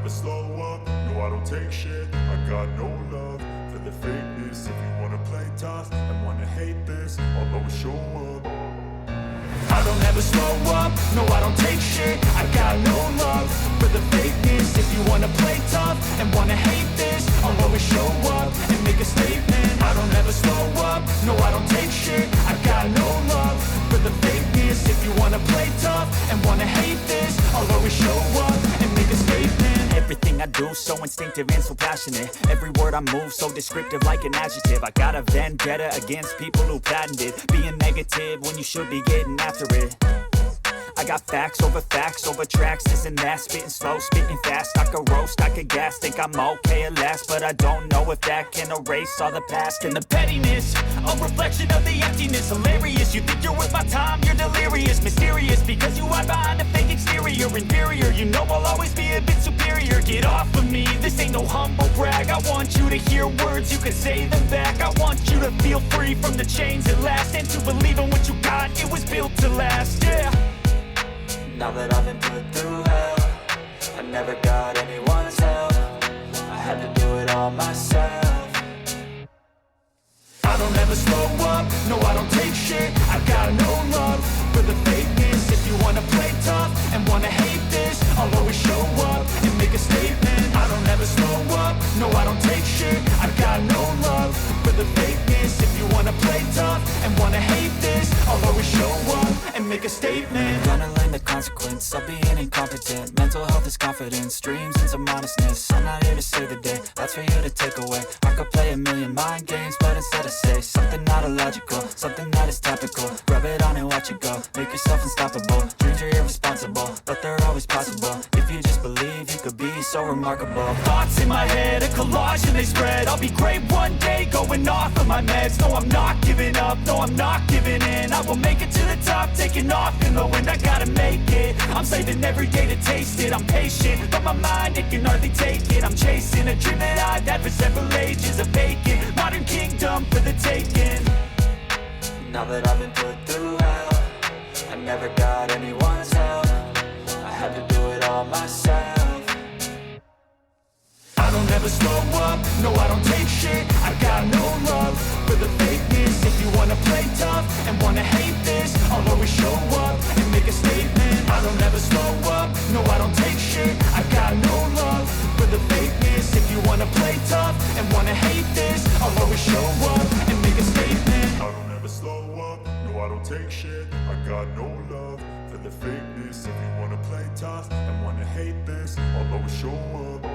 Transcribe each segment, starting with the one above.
never slow up, no I don't take shit. I got no love for the fakeness. If you wanna play tough and wanna hate this, I'll always show up. I don't ever slow up, no I don't take shit. I got no love for the fakeness. If you wanna play tough and wanna hate this, I'll always show up and make a statement. I don't ever slow up, no I don't take shit. I got no love for the fakeness. If you wanna play tough and wanna hate this, I'll always show up and make a statement. Everything I do so instinctive and so passionate. Every word I move so descriptive like an adjective. I got a vendetta against people who patented being negative when you should be getting after it. I got facts over tracks, this and that. Spitting slow, spitting fast. I could roast, I could gas. Think I'm okay at last, but I don't know if that can erase all the past. And the pettiness, a reflection of the emptiness. Hilarious, you think you're worth my time, you're delirious. Mysterious, because you hide behind a fake exterior. Inferior, you know I'll always be a bit superior. Get off of me, this ain't no humble brag. I want you to hear words, you can say them back. I want you to feel free from the chains at last, and to believe in what you got, it was built to last, yeah. Now that I've been put through hell, I never got anyone's help. I had to do it all myself. I don't ever slow up, no I don't take shit. I got no love for the fakeness. If you wanna play tough and wanna hate this, I'll always show up and make a statement. I don't ever slow up, no I don't take shit. I got no love for the fakeness. If you wanna play tough and wanna hate this, I'll always show up and make a statement. Gonna learn the consequence of being incompetent. Mental health is confidence, dreams and some modestness. I'm not here to save the day, that's for you to take away. I could play a million mind games, but instead I say something not illogical, something that is topical. Rub it on and watch it go, make yourself unstoppable. Dreams are irresponsible, but they're always possible. If you just believe, you could be so remarkable. Thoughts in my head, a collage and they spread. I'll be great one day, going off of my meds. No, I'm not giving up, no, I'm not giving in. I will make it to the top, taking off in the wind. I gotta make it, I'm saving every day to taste it. I'm patient, but my mind, it can hardly take it. I'm chasing a dream that I've had for several ages. A vacant, modern kingdom for the taking. Now that I've been put through hell, I never got anyone's help. I had to do it all myself. I don't ever slow up, no I don't take shit. I got no love for the fakeness. If you wanna play tough and wanna hate this, I'll always show up and make a statement. I don't ever slow up, no I don't take shit. I got no love for the fakeness. If you wanna play tough and wanna hate this, I'll always show up and make a statement. I don't ever slow up, no I don't take shit. I got no love for the fakeness. If you wanna play tough and wanna hate this, I'll always show up.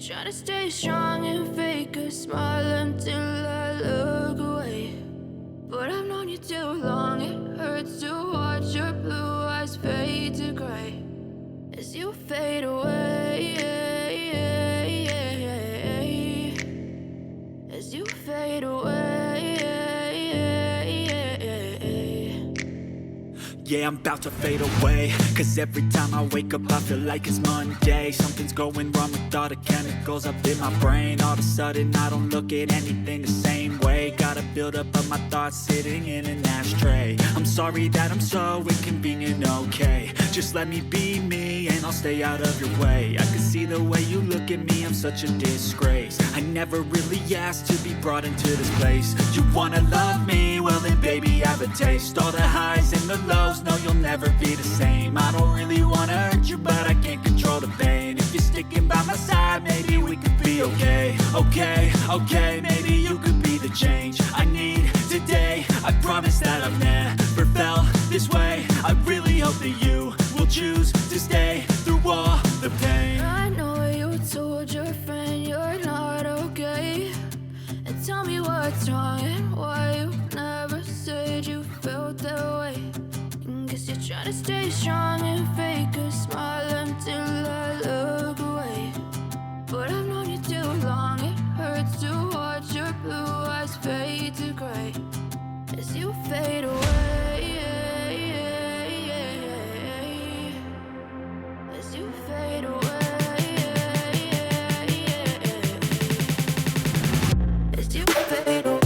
try to stay strong and fake a smile until I look away. But I've known you too long, it hurts to watch your blue eyes fade to gray as you fade away, as you fade away. Yeah, I'm about to fade away, cause every time I wake up I feel like it's Monday. Something's going wrong with all the chemicals up in my brain. All of a sudden I don't look at anything the same way. Got a buildup of my thoughts sitting in an ashtray. I'm sorry that I'm so inconvenient, okay. Just let me be me and I'll stay out of your way. I can see the way you look at me, I'm such a disgrace. I never really asked to be brought into this place. You wanna love me? Well then baby I have a taste. All the highs and the lows, no you'll never be the same. I don't really wanna hurt you but I can't control the pain. If you're sticking by my side maybe we could be okay. Okay, maybe you could be the change I need today. I promise that I've never felt this way. I really hope that you will choose to stay through all the pain. I know you told your friend you're not okay, and tell me what's wrong and why you never said you felt that way. Guess you're trying to stay strong and fake a smile until I look away. But I've known you too long, it hurts to watch your blue eyes fade to gray as you fade away, as you fade away, as you fade away.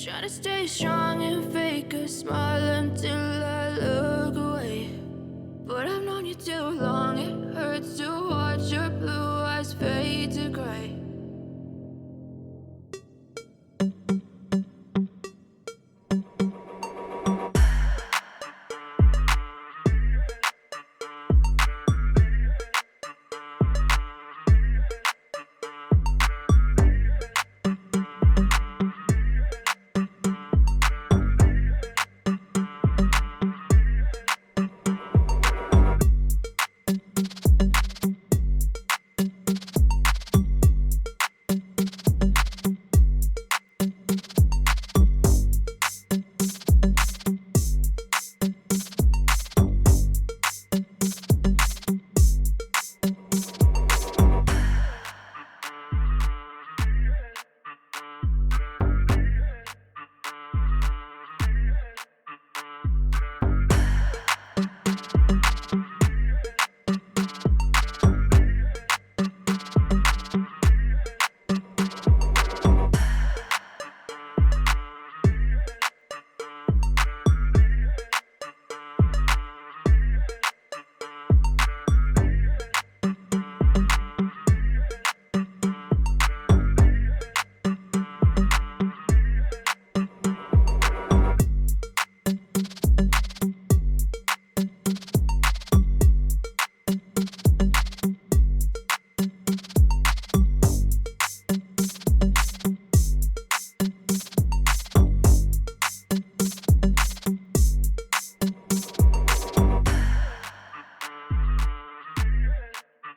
Try to stay strong and fake a smile until I look away. But I've known you too long, it hurts to watch your